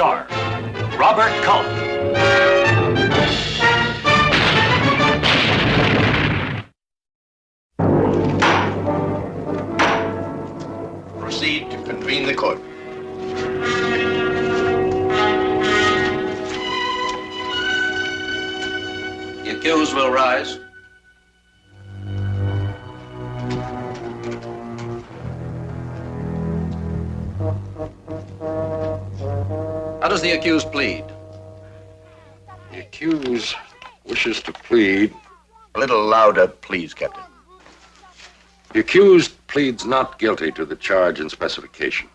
star, Robert Culp. Proceed to convene the court. The accused will rise. How does the accused plead? The accused wishes to plead. A little louder, please, Captain. The accused pleads not guilty to the charge and specification.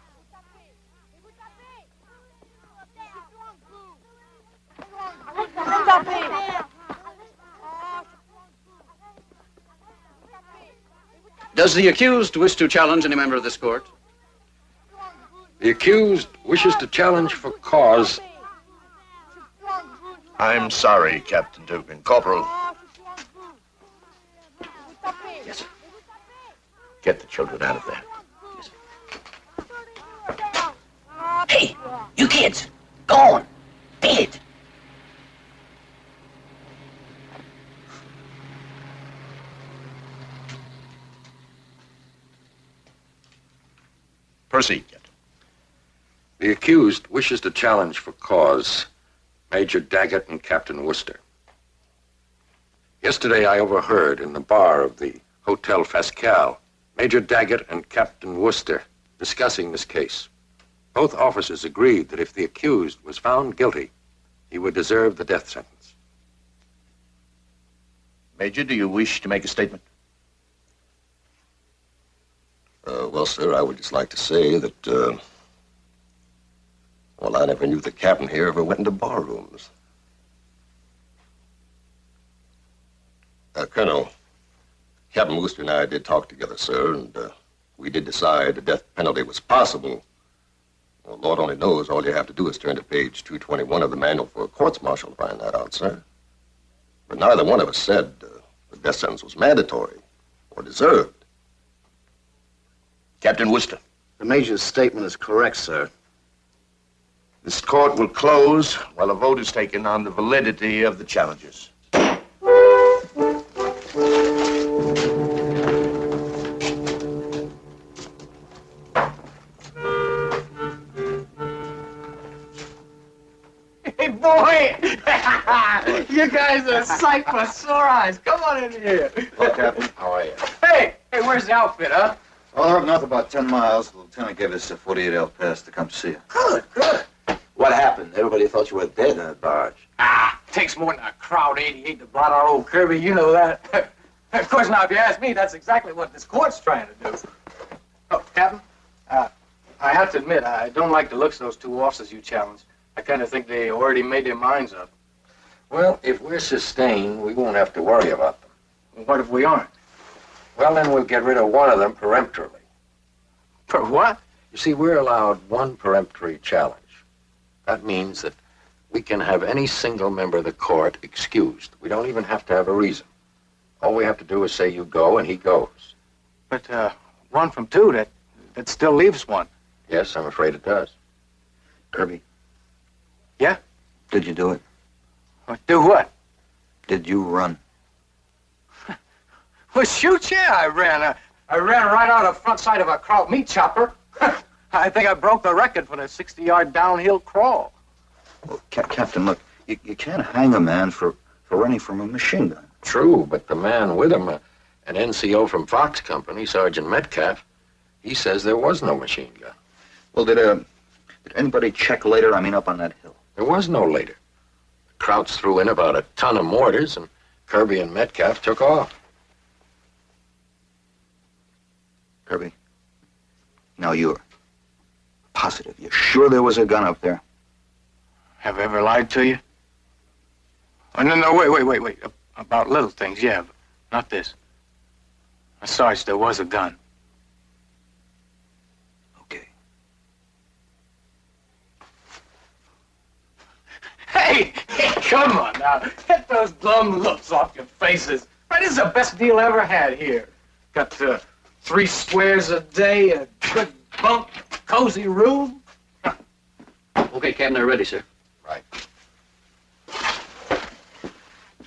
Does the accused wish to challenge any member of this court? The accused wishes to challenge for cause. I'm sorry, Captain Dugan. Corporal. Yes, sir. Get the children out of there. Yes, sir. Hey, you kids, go on. Beat it. Proceed, Captain. The accused wishes to challenge for cause Major Daggett and Captain Worcester. Yesterday I overheard in the bar of the Hotel Fascal Major Daggett and Captain Worcester discussing this case. Both officers agreed that if the accused was found guilty, he would deserve the death sentence. Major, do you wish to make a statement? Well, sir, I would just like to say that, well, I never knew the captain here ever went into bar rooms. Colonel, Captain Wooster and I did talk together, sir, and we did decide the death penalty was possible. Well, Lord only knows all you have to do is turn to page 221 of the manual for a courts-martial to find that out, sir. But neither one of us said the death sentence was mandatory or deserved. Captain Worcester. The Major's statement is correct, sir. This court will close while a vote is taken on the validity of the challenges. Hey, boy! You guys are a sight for sore eyes. Come on in here. Hello, Captain. How are you? Hey, where's the outfit, huh? Well, up north about 10 miles. The lieutenant gave us a 48-hour pass to come see you. Good. What happened? Everybody thought you were dead in that barge. Takes more than a crowd 88 to blot our old Kirby. You know that. Of course, now, if you ask me, that's exactly what this court's trying to do. Oh, Captain, I have to admit, I don't like the looks of those two officers you challenged. I kind of think they already made their minds up. Well, if we're sustained, we won't have to worry about them. Well, what if we aren't? Well, then we'll get rid of one of them peremptorily. For what? You see, we're allowed one peremptory challenge. That means that we can have any single member of the court excused. We don't even have to have a reason. All we have to do is say you go, and he goes. But, one from two, that still leaves one. Yes, I'm afraid it does. Kirby? Yeah? Did you do it? Do what? Did you run? Well, shoot, yeah, I ran. I ran right out of the front side of a Kraut meat chopper. I think I broke the record for the 60-yard downhill crawl. Well, Captain, look, you can't hang a man for running from a machine gun. True, but the man with him, an NCO from Fox Company, Sergeant Metcalf, he says there was no machine gun. Well, did anybody check later? I mean, up on that hill. There was no later. The Krauts threw in about a ton of mortars, and Kirby and Metcalf took off. Kirby, now you're positive. You're sure there was a gun up there? Have I ever lied to you? Oh, no, wait. About little things, yeah, but not this. Sarge, there was a gun. Okay. Hey, come on now. Get those glum looks off your faces. Right, this is the best deal I ever had here. Got 3 squares a day, a good bunk, cozy room. Okay, Captain, they're ready, sir. Right.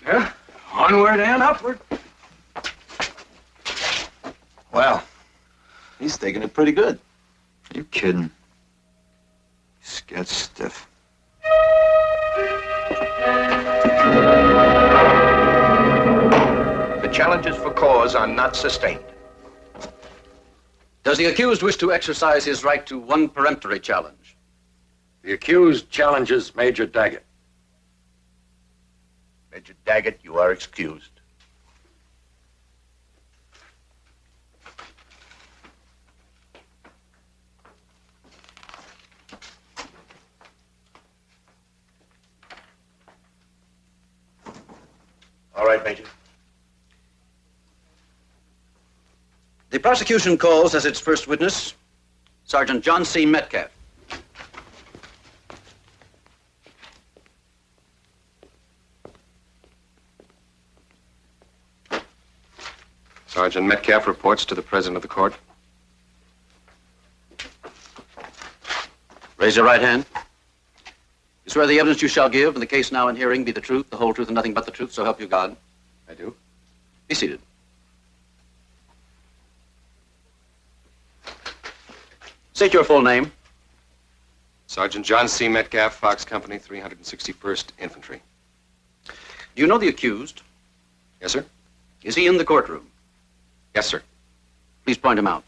Yeah, onward and upward. Well, he's taking it pretty good. Are you kidding? He's got stiff. The challenges for cause are not sustained. Does the accused wish to exercise his right to one peremptory challenge? The accused challenges Major Daggett. Major Daggett, you are excused. All right, Major. The prosecution calls as its first witness Sergeant John C. Metcalf. Sergeant Metcalf reports to the President of the Court. Raise your right hand. You swear the evidence you shall give in the case now in hearing be the truth, the whole truth, and nothing but the truth, so help you God. I do. Be seated. State your full name. Sergeant John C. Metcalf, Fox Company, 361st Infantry. Do you know the accused? Yes, sir? Is he in the courtroom? Yes, sir. Please point him out.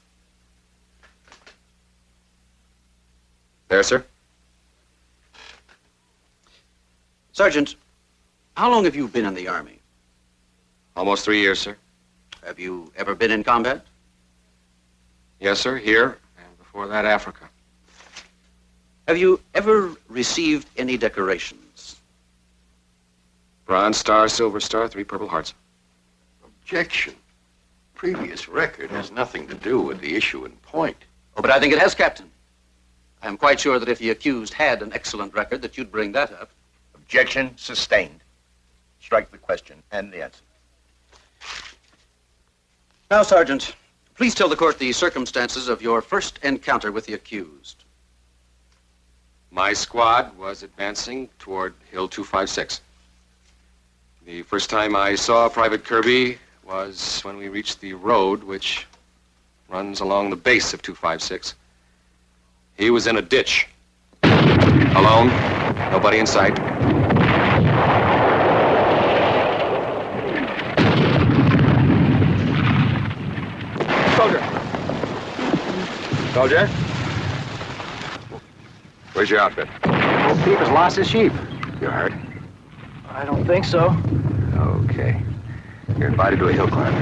There, sir? Sergeant, how long have you been in the Army? Almost 3 years, sir. Have you ever been in combat? Yes, sir, here, and before that, Africa. Have you ever received any decorations? Bronze Star, Silver Star, 3 Purple Hearts. Objection. Previous record has nothing to do with the issue in point. Oh, but I think it has, Captain. I am quite sure that if the accused had an excellent record, that you'd bring that up. Objection sustained. Strike the question and the answer. Now, Sergeant, please tell the court the circumstances of your first encounter with the accused. My squad was advancing toward Hill 256. The first time I saw Private Kirby was when we reached the road which runs along the base of 256. He was in a ditch. Alone, nobody in sight. Soldier? Where's your outfit? Old Pete has lost his sheep. You hurt? I don't think so. Okay. You're invited to a hill climb.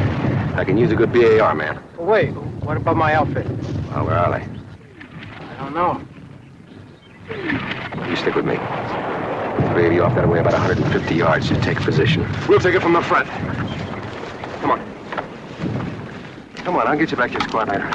I can use a good BAR, man. Wait, what about my outfit? Well, where are they? I don't know. You stick with me. Three of you off that way about 150 yards. Just take position. We'll take it from the front. Come on. Come on, I'll get you back to your squad later.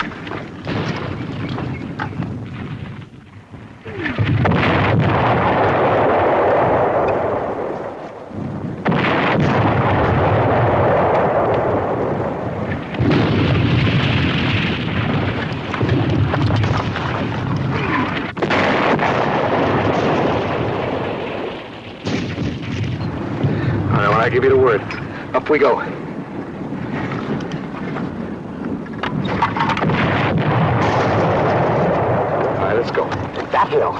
I give you the word. Up we go. All right, let's go. That hill.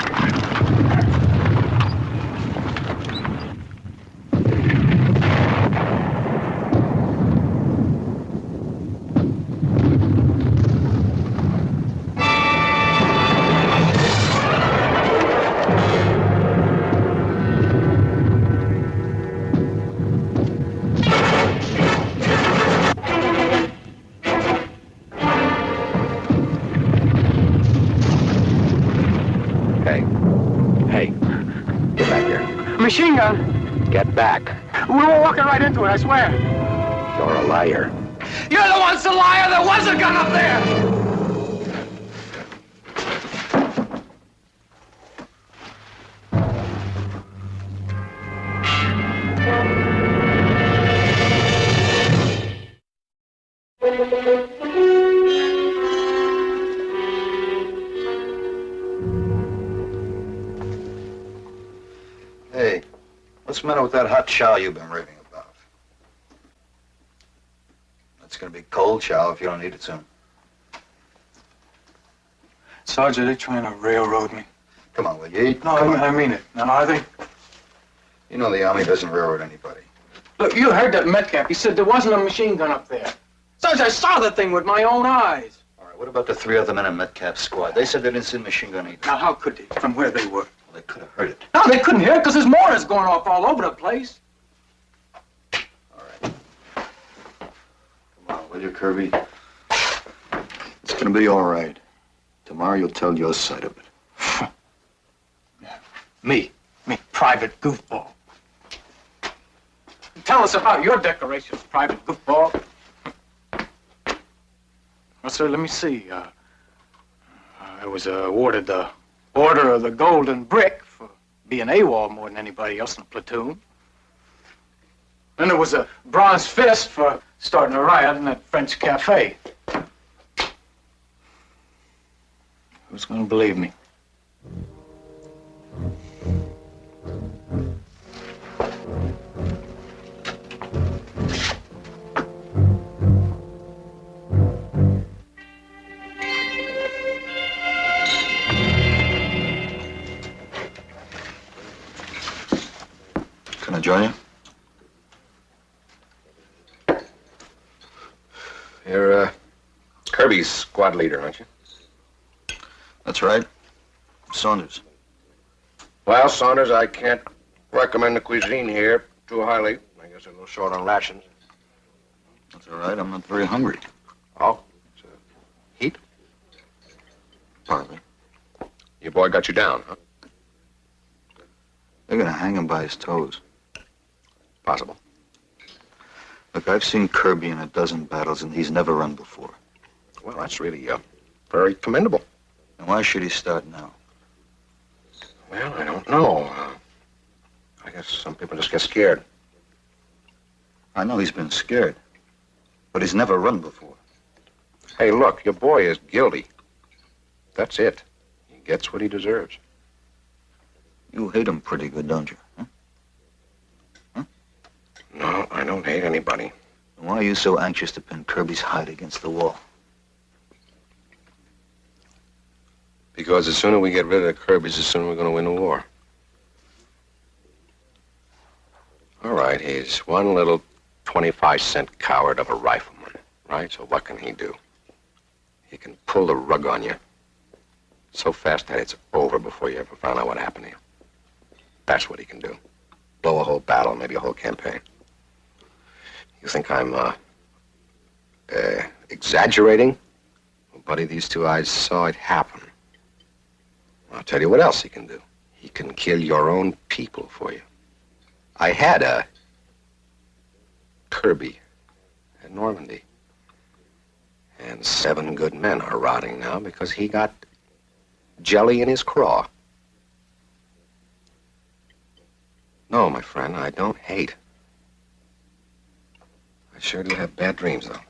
Machine gun? Get back. We were walking right into it, I swear. You're a liar. You're the one's the liar. There was a gun up there. the matter with that hot chow you've been raving about? That's gonna be cold chow if you don't eat it soon. Sarge, are they trying to railroad me? Come on, will you eat? No, Come on. I mean it. No, I think... You know the Army doesn't railroad anybody. Look, you heard that Metcalf. He said there wasn't a machine gun up there. Sarge, I saw the thing with my own eyes. All right, what about the 3 other men in Metcalf's squad? They said they didn't see a machine gun either. Now, how could they, from where they were? Well, they could have heard it. No, they couldn't hear it because there's mortars going off all over the place. All right. Come on, will you, Kirby? It's gonna be all right. Tomorrow you'll tell your side of it. Me, private goofball. Tell us about your decorations, private goofball. Well, sir, let me see. I was awarded the Order of the Golden Brick for being AWOL more than anybody else in the platoon. Then there was a Bronze Fist for starting a riot in that French cafe. Who's going to believe me? Can I join you? You're, Kirby's squad leader, aren't you? That's right. Saunders. Well, Saunders, I can't recommend the cuisine here too highly. I guess they're a little short on rations. That's all right. I'm not very hungry. Oh? It's, heat? Partly. Your boy got you down, huh? They're gonna hang him by his toes. Possible. Look, I've seen Kirby in a dozen battles, and he's never run before. Well, that's really, very commendable. And why should he start now? Well, I don't know. I guess some people just get scared. I know he's been scared, but he's never run before. Hey, look, your boy is guilty. That's it. He gets what he deserves. You hate him pretty good, don't you? Huh? No, I don't hate anybody. Why are you so anxious to pin Kirby's hide against the wall? Because the sooner we get rid of the Kirby's, the sooner we're going to win the war. All right, he's one little 25-cent coward of a rifleman, right? So what can he do? He can pull the rug on you so fast that it's over before you ever find out what happened to you. That's what he can do. Blow a whole battle, maybe a whole campaign. You think I'm, exaggerating? Well, buddy, these two eyes saw it happen. I'll tell you what else he can do. He can kill your own people for you. I had a Kirby at Normandy. And 7 good men are rotting now because he got jelly in his craw. No, my friend, I don't hate. I sure do have bad dreams, though.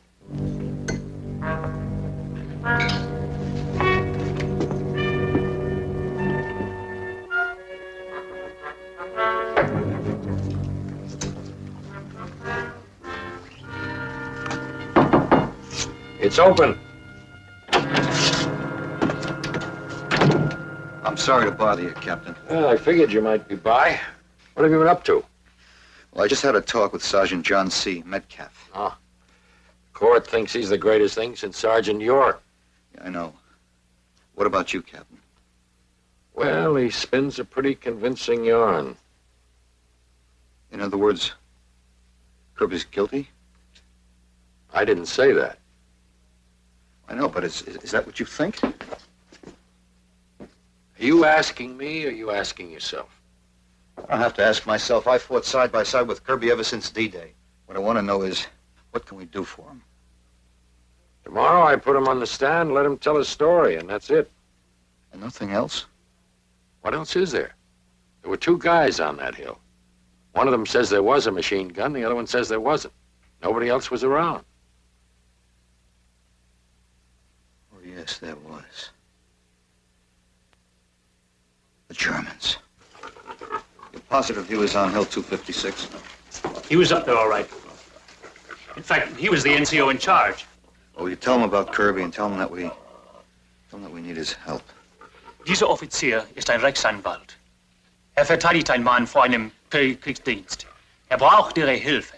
It's open. I'm sorry to bother you, Captain. Well, I figured you might be by. What have you been up to? Well, I just had a talk with Sergeant John C. Metcalf. Court thinks he's the greatest thing since Sergeant York. Yeah, I know. What about you, Captain? Well, he spins a pretty convincing yarn. In other words, Kirby's guilty? I didn't say that. I know, but is that what you think? Are you asking me or are you asking yourself? I don't have to ask myself. I fought side by side with Kirby ever since D-Day. What I want to know is, what can we do for him? Tomorrow I put him on the stand, let him tell his story, and that's it. And nothing else? What else is there? There were 2 guys on that hill. One of them says there was a machine gun, the other one says there wasn't. Nobody else was around. Oh, yes, there was. The Germans. Your positive he was on Hill 256? He was up there all right. In fact, he was the NCO in charge. Well, you tell him about Kirby and tell him that we need his help. Dieser Offizier ist ein Rechtsanwalt. Verteidigt einen Mann vor einem Kriegsdienst. Braucht Ihre Hilfe.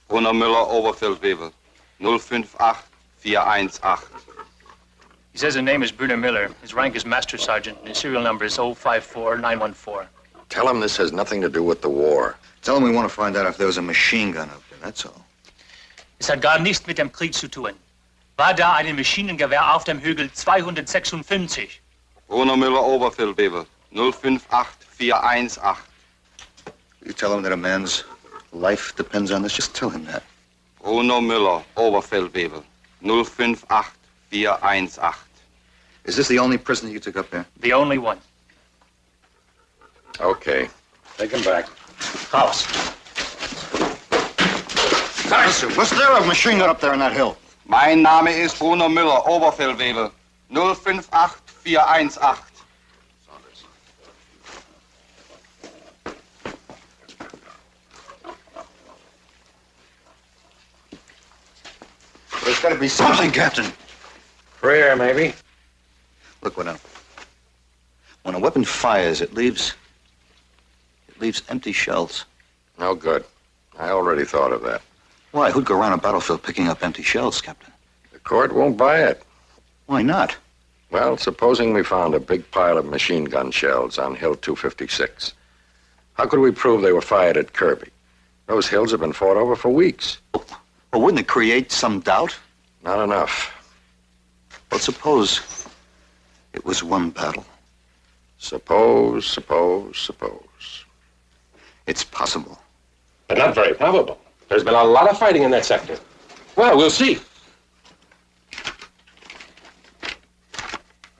Bruno Müller, Oberfeldwebel. 058418. He says his name is Bruno Miller. His rank is Master Sergeant, and his serial number is 054914. Tell him this has nothing to do with the war. Tell him we want to find out if there was a machine gun up there, that's all. Es hat gar nichts mit dem Krieg zu tun. War da ein Maschinengewehr auf dem Hügel 256? Bruno Müller, Oberfeldwebel. 058418. You tell him that a man's life depends on this, just tell him that. Bruno Müller, Oberfeldwebel. 058418. Is this the only prisoner you took up there? The only one. Okay. Take him back. Raus. Listen, was there a machine gun up there on that hill? Mein Name ist Bruno Müller, Oberfeldwebel. 058418. There's got to be something, Captain. Prayer, maybe. Look, when a weapon fires, it leaves empty shells. No good. I already thought of that. Why? Who'd go around a battlefield picking up empty shells, Captain? The court won't buy it. Why not? Well, supposing we found a big pile of machine gun shells on Hill 256. How could we prove they were fired at Kirby? Those hills have been fought over for weeks. Well, wouldn't it create some doubt? Not enough. Well, suppose it was one battle. Suppose. It's possible. But not very probable. There's been a lot of fighting in that sector. Well, we'll see.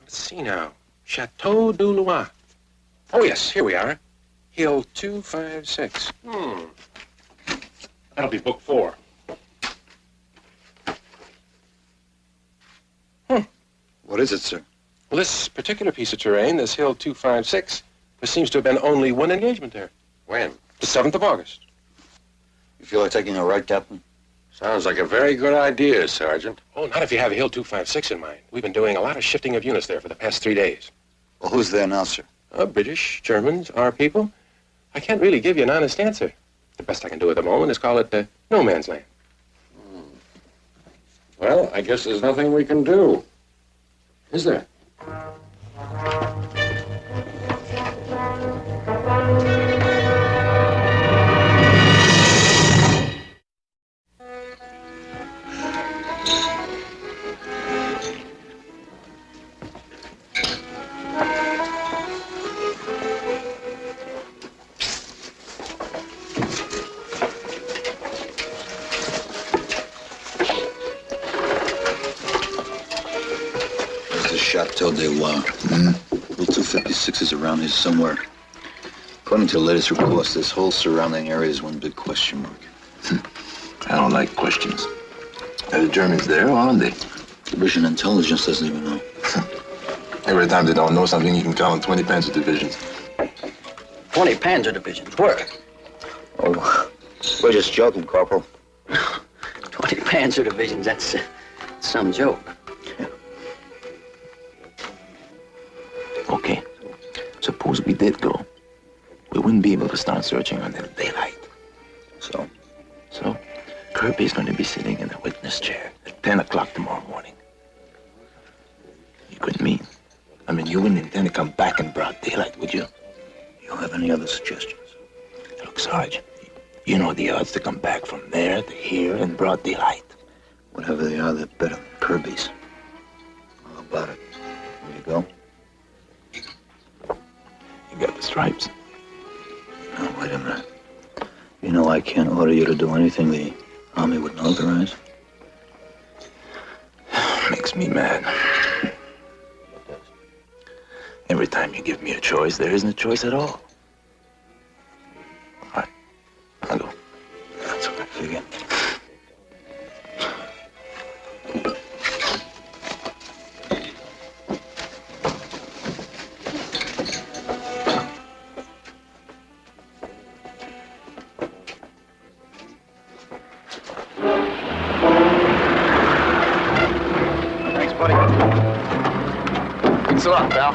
Let's see now. Chateau du Loir. Oh, yes, here we are. Hill 256. That'll be book 4. What is it, sir? Well, this particular piece of terrain, this Hill 256, there seems to have been only one engagement there. When? The 7th of August. You feel like taking a right, Captain? Sounds like a very good idea, Sergeant. Oh, not if you have Hill 256 in mind. We've been doing a lot of shifting of units there for the past 3 days. Well, who's there now, sir? British, Germans, our people. I can't really give you an honest answer. The best I can do at the moment is call it no man's land. Well, I guess there's nothing we can do. Is there? Chateau de Loire. Hill 256 is around here somewhere. According to the latest reports, this whole surrounding area is one big question mark. I don't like questions. Are the Germans there, or aren't they? Division Intelligence doesn't even know. Every time they don't know something, you can count on 20 Panzer divisions. 20 Panzer divisions. Where? Oh, we're just joking, Corporal. 20 Panzer divisions. That's some joke. Okay. Suppose we did go. We wouldn't be able to start searching until daylight. So, Kirby's going to be sitting in the witness chair at 10 o'clock tomorrow morning. You couldn't mean. I mean, you wouldn't intend to come back in broad daylight, would you? you have any other suggestions? Look, Sarge, you know the odds to come back from there to here in broad daylight. Whatever they are, they're better than Kirby's. How about it? Will you go? You got the stripes. Now, wait a minute. You know I can't order you to do anything the Army wouldn't authorize. Makes me mad. Every time you give me a choice, there isn't a choice at all. All right, I'll go. That's what I figured. buddy. Thanks a lot, pal.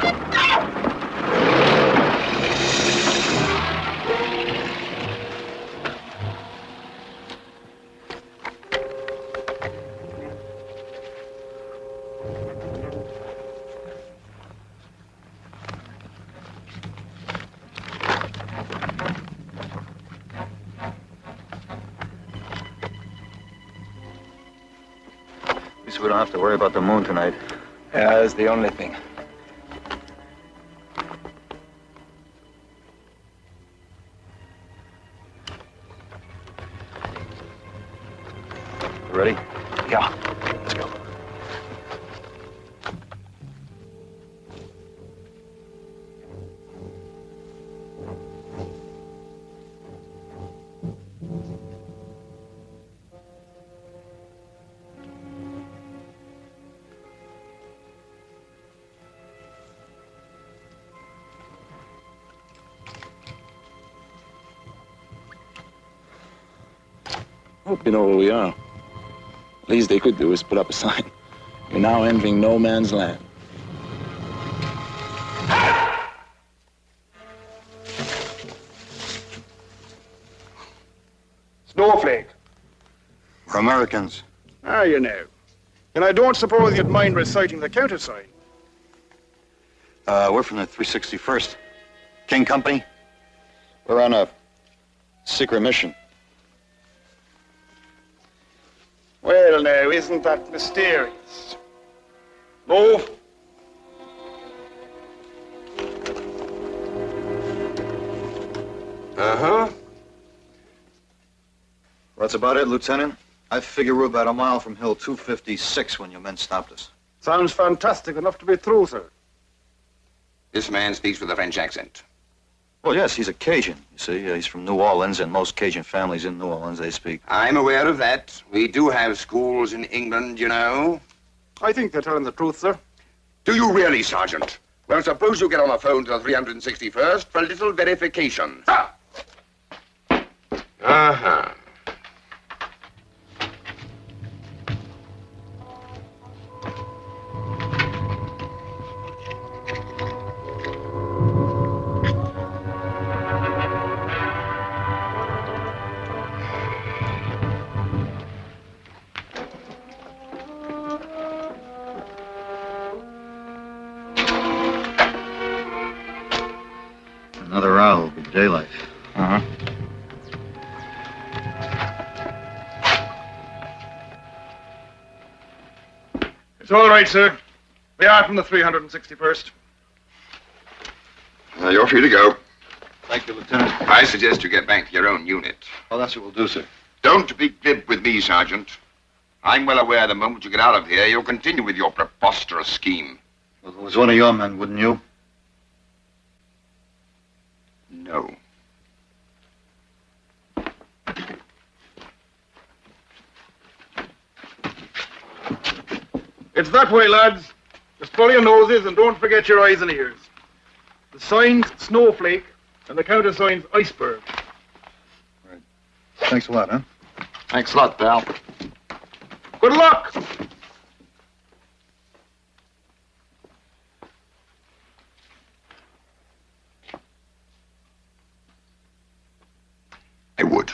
At least we don't have to worry about the moon tonight. Yeah, that's the only thing. You ready? Yeah, let's go. Hope you know where we are. Least they could do is put up a sign. You're now entering no man's land. Snowflake. We're Americans. Ah, you know. And I don't suppose you'd mind reciting the countersign. We're from the 361st. King Company. We're on a secret mission. Well, now, isn't that mysterious? Move. Uh-huh. That's about it, Lieutenant. I figure we're about a mile from Hill 256 when your men stopped us. Sounds fantastic enough to be true, sir. This man speaks with a French accent. Well, yes, he's a Cajun. You see, he's from New Orleans, and most Cajun families in New Orleans, they speak. I'm aware of that. We do have schools in England, you know. I think they're telling the truth, sir. Do you really, Sergeant? Well, suppose you get on the phone to the 361st for a little verification. Ha! Uh-huh. Another hour will be daylight. Uh-huh. It's all right, sir. We are from the 361st. You're free to go. Thank you, Lieutenant. I suggest you get back to your own unit. Well, that's what we'll do, sir. Don't be glib with me, Sergeant. I'm well aware the moment you get out of here, you'll continue with your preposterous scheme. Well, if it was one of your men, wouldn't you? No. It's that way, lads. Just follow your noses and don't forget your eyes and ears. The sign's Snowflake and the countersign's Iceberg. Right. Thanks a lot, huh? Thanks a lot, pal. Good luck! I would.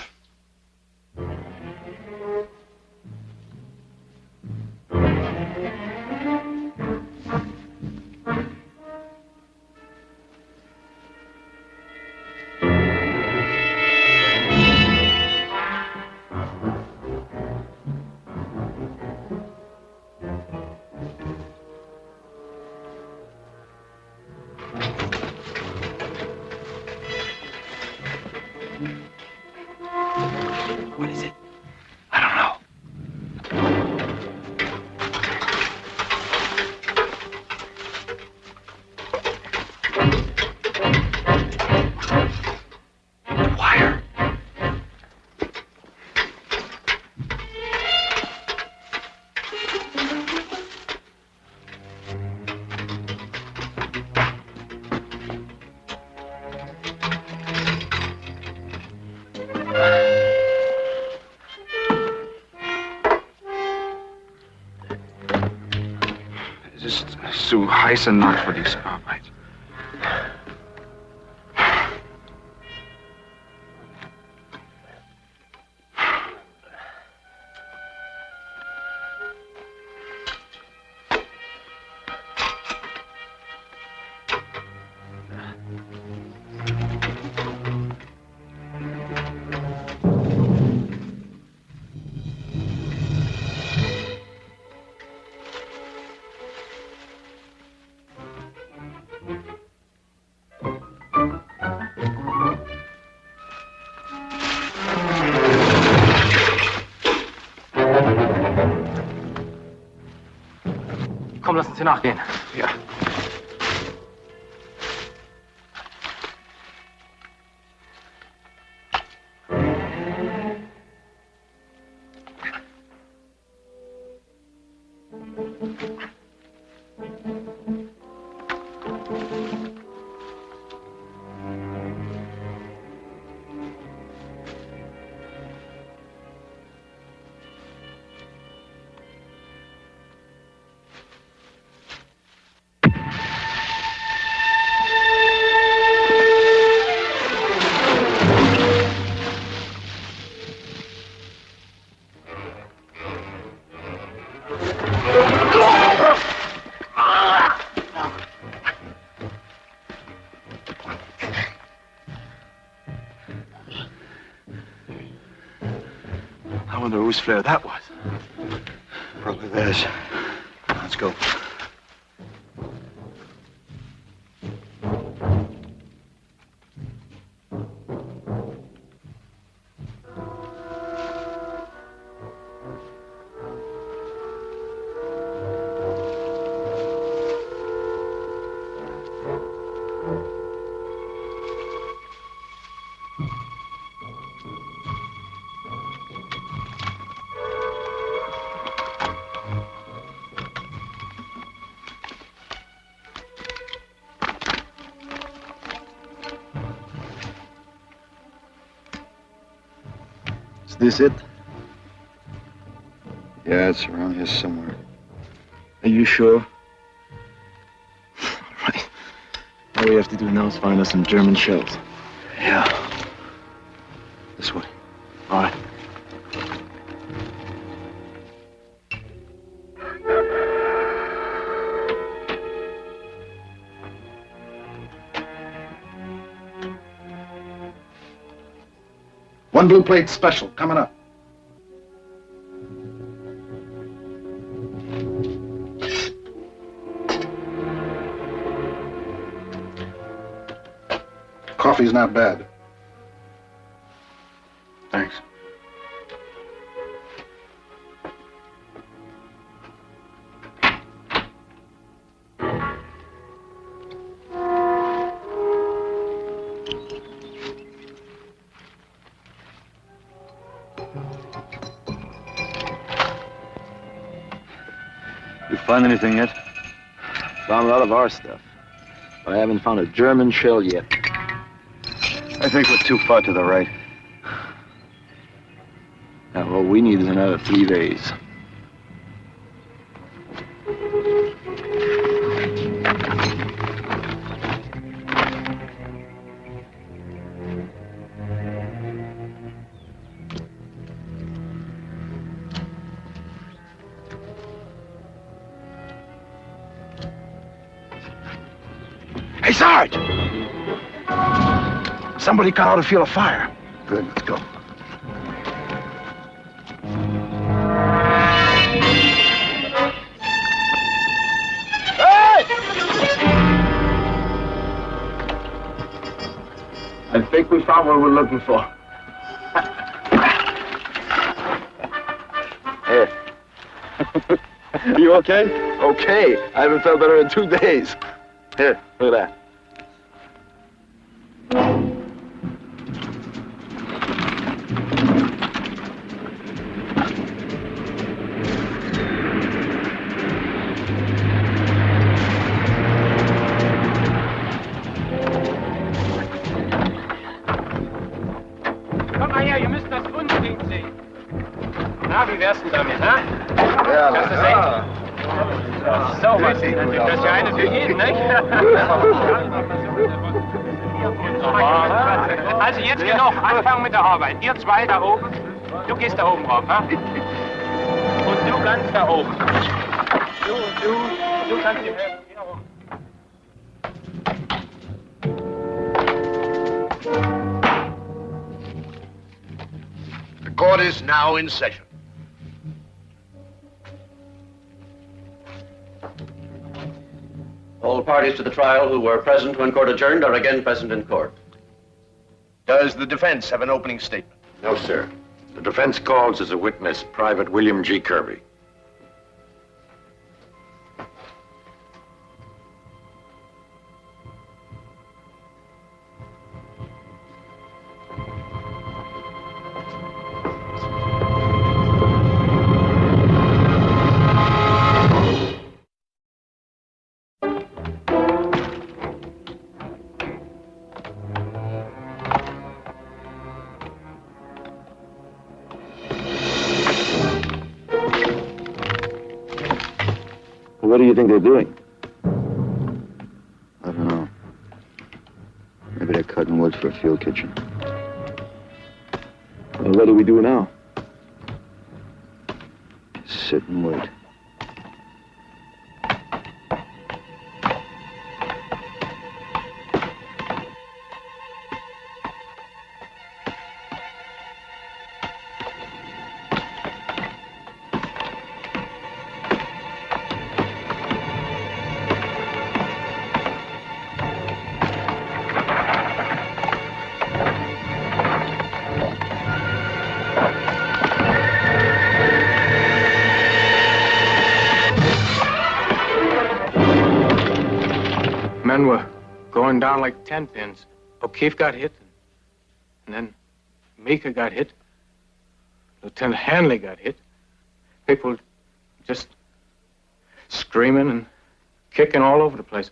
ist zu heiße Nacht für diese Arbeit. Komm, lass uns hier nachgehen. Ja. I wonder whose flare that was. Probably theirs. Let's go. Is this it? Yeah, it's around here somewhere. Are you sure? Right. All we have to do now is find us some German shells. Yeah. This way. All right. One blue plate special coming up. Coffee's not bad. Thanks. You find anything yet? Found a lot of our stuff, but I haven't found a German shell yet. I think we're too far to the right. Now, what we need is another 3 days. Hey, Sarge! Somebody got out to feel a fire. Good, let's go. I think we found what we're looking for. Hey. You okay? Okay. I haven't felt better in 2 days. Here, look at that. Komm mal her, ihr müsst das Grundstück sehen. Na, wie wär's denn damit, hä? Ja, Kannst du ja. sehen? So, auch was. Das ist ja eine für jeden, nicht? Also jetzt genug. Anfangen mit der Arbeit. Ihr zwei da oben. Du gehst da oben rauf, ha? Und du ganz da oben. Du kannst ihm helfen. Geh da oben. The court is now in session. All parties to the trial who were present when court adjourned are again present in court. Does the defense have an opening statement? No, sir. The defense calls as a witness Private William G. Kirby. What do you think they're doing? I don't know. Maybe they're cutting wood for a field kitchen. Well, what do we do now? Sit and wait. Men were going down like 10 pins. O'Keefe got hit, and then Meeker got hit. Lieutenant Hanley got hit. People just screaming and kicking all over the place.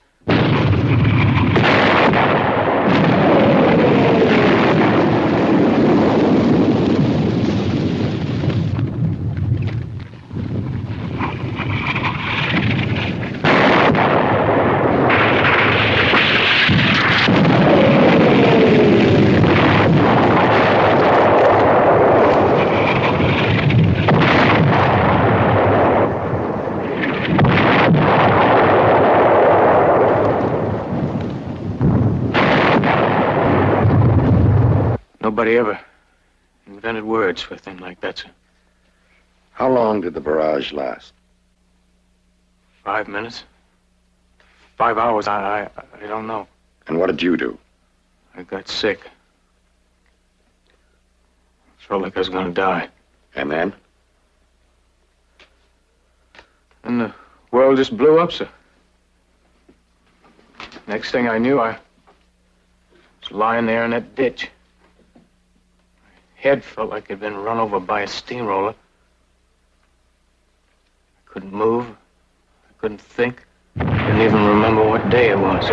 Nobody ever invented words for a thing like that, sir. How long did the barrage last? 5 minutes. 5 hours, I don't know. And what did you do? I got sick. Felt like I was gonna die. And then? And the world just blew up, sir. Next thing I knew, I was lying there in that ditch. My head felt like it'd been run over by a steamroller. I couldn't move. I couldn't think. I didn't even remember what day it was.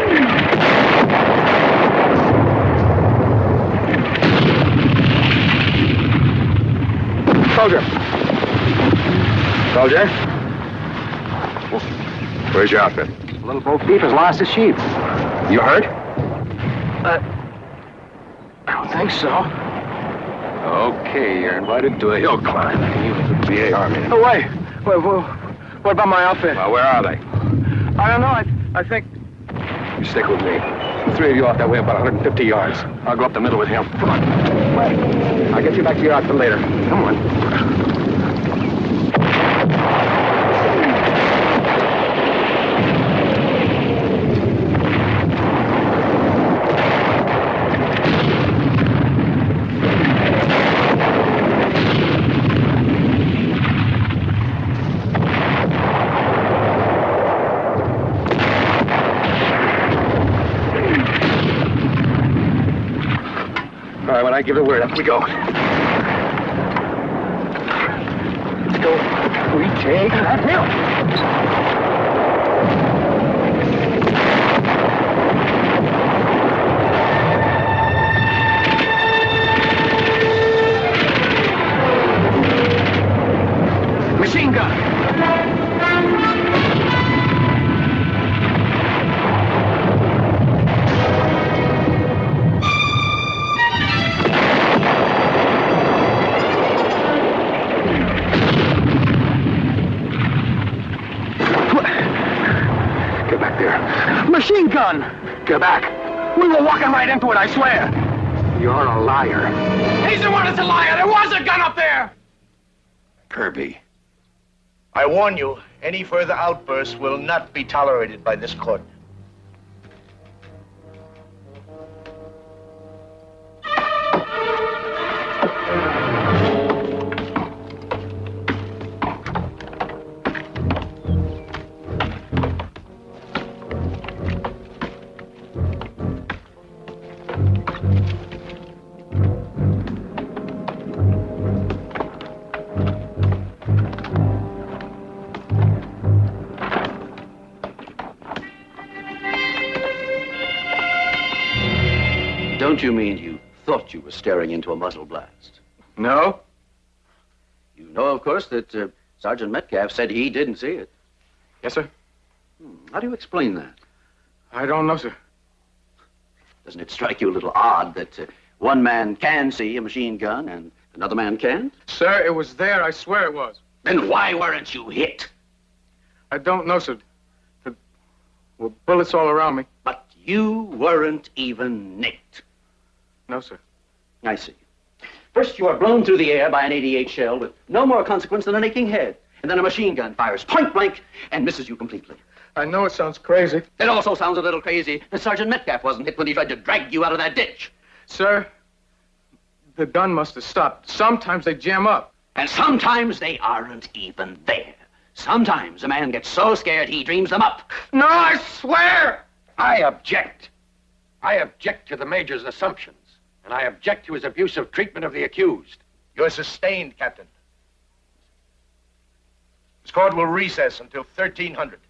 Soldier. Soldier? Where's your outfit? Little Bo Peep has lost his sheep. You hurt? I don't think so. Okay, you're invited to a hill climb. You the VA Army. Oh, wait. What about my outfit? Well, where are they? I don't know. I think... You stick with me. The three of you off that way about 150 yards. I'll go up the middle with him. Come on. Wait. I'll get you back to your outfit later. Come on. All right, when I give the word, up we go. Let's go. We take that hill. Machine gun. here. Machine gun! Get back. We were walking right into it, I swear. You're a liar. He's the one that's a liar. There was a gun up there. Kirby. I warn you, any further outbursts will not be tolerated by this court. Don't you mean you thought you were staring into a muzzle blast? No? You know, of course, that Sergeant Metcalf said he didn't see it. Yes, sir. How do you explain that? I don't know, sir. Doesn't it strike you a little odd that one man can see a machine gun and another man can't? Sir, it was there. I swear it was. Then why weren't you hit? I don't know, sir. There were bullets all around me. But you weren't even nicked. No, sir. I see. First, you are blown through the air by an 88 shell with no more consequence than an aching head. And then a machine gun fires point blank and misses you completely. I know it sounds crazy. It also sounds a little crazy that Sergeant Metcalf wasn't hit when he tried to drag you out of that ditch. Sir, the gun must have stopped. Sometimes they jam up. And sometimes they aren't even there. Sometimes a man gets so scared he dreams them up. No, I swear! I object. I object to the Major's assumptions. And I object to his abusive treatment of the accused. You're sustained, Captain. This court will recess until 1300.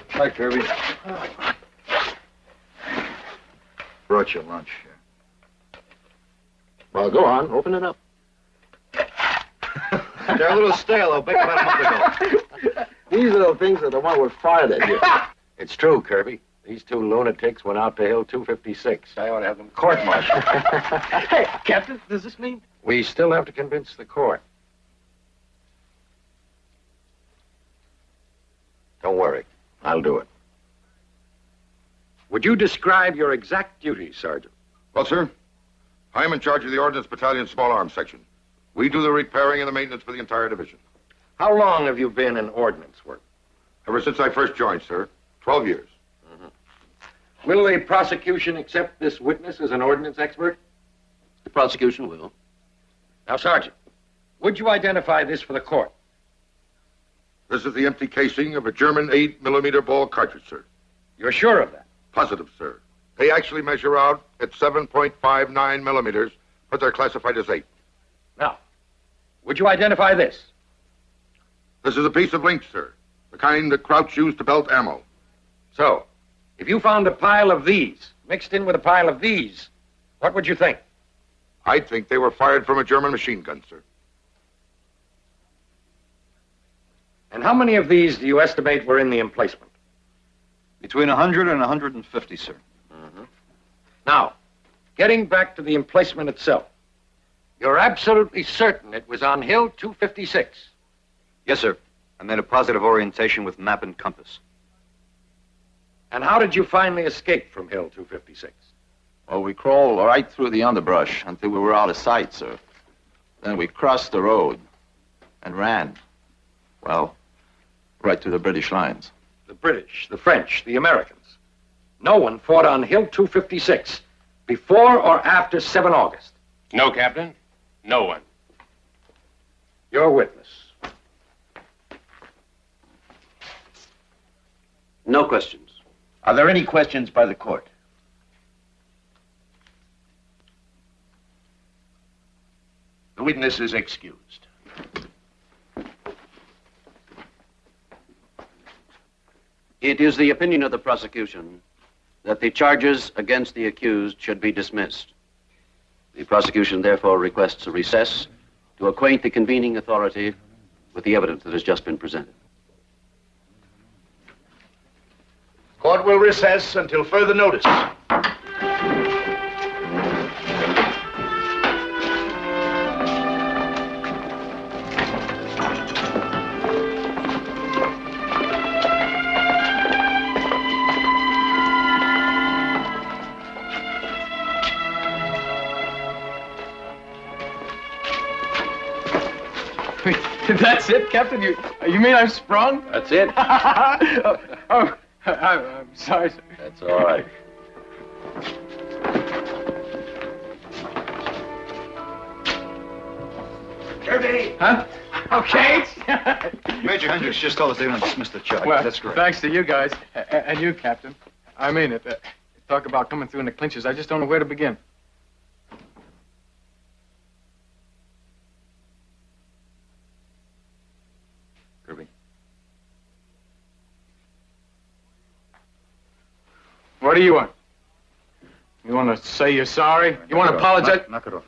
Hi, Kirby. Brought you lunch. Well, go on. Open it up. They're a little stale. I'll bake about a month ago. These little things are the one we fired at you. It's true, Kirby. These two lunatics went out to Hill 256. I ought to have them court-martialed. Hey, Captain, does this mean? We still have to convince the court. Don't worry. I'll do it. Would you describe your exact duties, Sergeant? Well, sir, I'm in charge of the Ordnance Battalion Small Arms Section. We do the repairing and the maintenance for the entire division. How long have you been in ordnance work? Ever since I first joined, sir. 12 years. Mm-hmm. Will the prosecution accept this witness as an ordnance expert? The prosecution will. Now, Sergeant, would you identify this for the court? This is the empty casing of a German 8mm ball cartridge, sir. You're sure of that? Positive, sir. They actually measure out at 7.59 millimeters, but they're classified as 8. Now, would you identify this? This is a piece of link, sir. The kind that Crouch used to belt ammo. So, if you found a pile of these mixed in with a pile of these, what would you think? I'd think they were fired from a German machine gun, sir. And how many of these do you estimate were in the emplacement? Between 100 and 150, sir. Mm-hmm. Now, getting back to the emplacement itself, you're absolutely certain it was on Hill 256? Yes, sir. I made a positive orientation with map and compass. And how did you finally escape from Hill 256? Well, we crawled right through the underbrush until we were out of sight, sir. Then we crossed the road and ran. Well, right to the British lines. The British, the French, the Americans. No one fought on Hill 256 before or after 7 August. No, Captain. No one. Your witness. No questions. Are there any questions by the court? The witness is excused. It is the opinion of the prosecution that the charges against the accused should be dismissed. The prosecution therefore requests a recess to acquaint the convening authority with the evidence that has just been presented. court will recess until further notice. That's it, Captain? You mean I'm sprung? That's it. I'm sorry, sir. That's all right. Kirby! Huh? Okay. Major Hendricks just told us they're going to dismiss the charge. Well, That's great. thanks to you guys. And you, Captain. I mean it. Talk about coming through in the clinches. I just don't know where to begin. Kirby. What do you want? You want to say you're sorry? You want to apologize? Knock it off.